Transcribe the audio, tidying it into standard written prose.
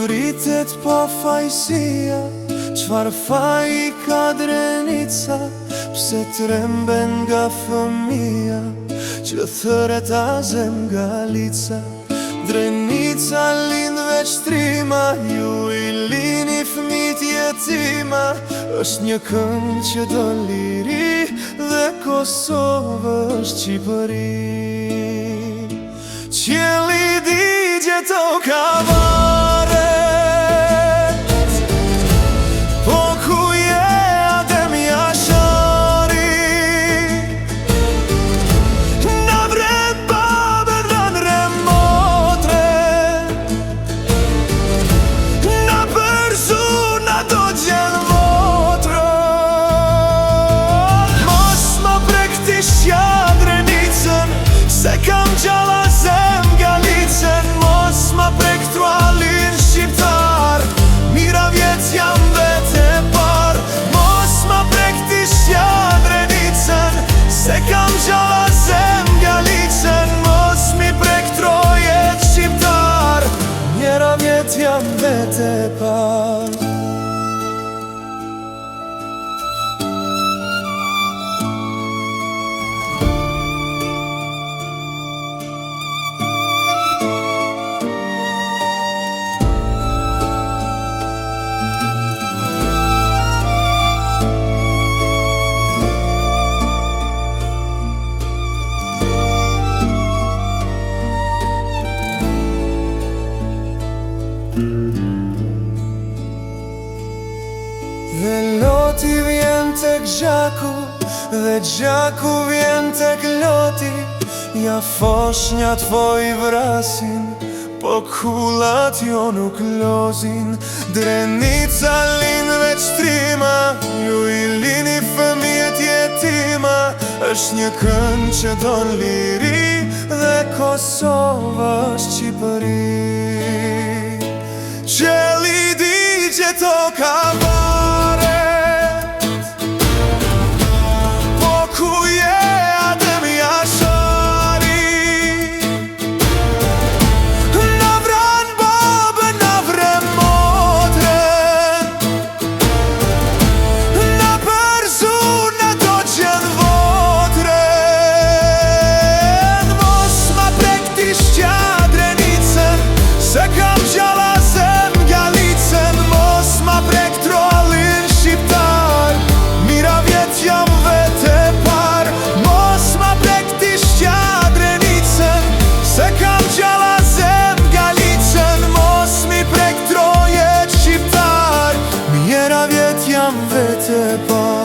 Vritet pa fajsia, qfar faj ka drenica? Pse tremben nga fëmia, që thëret azem Galica? Drenica lind veç trima, ju i lini fmit jetima. Është një kënd që do liri, dhe Kosovë është Qipëri. Qjeli digje toka varet, po ku je Adem Jashari? Na vrem babën, na vrem motren, na përzu, na do gjen votron. Mos ma prek ti Shjadrenicën, se kam gjalla zem Galicën. Mos ma prek trualin shqiptar, mira vjet jam vete par. Mos ma prek ti Shjadrenicën, se kam gjalla zem Galicën. Mos mi prek trojet shqiptar, mira vjet jam vete par. Dhe loti vjen tek gjaku, dhe gjaku vjen tek loti. Ja foshnjat po i vrasin, po kullat jo nuk lozin. Drenica lind veç trima, ju i lini fëmijët jetima. Është një kënd që don liri, dhe Kosovë është Qipëri. Qjeli digje toka varet, po ku je Adem Jashari? Na vran babën, na vrem motren, na përzu, na do gjen votren. Mos ma prek ti Shjadrenicën, se kam gjalla zem Galicën. Mos ma prek trollin shqiptar, mira vjet jam vete par. Mos ma prek ti Shjadrenicën, se kam gjalla zem Galicën. Mos mi prek trojet shqiptar, mira vjet jam vete par.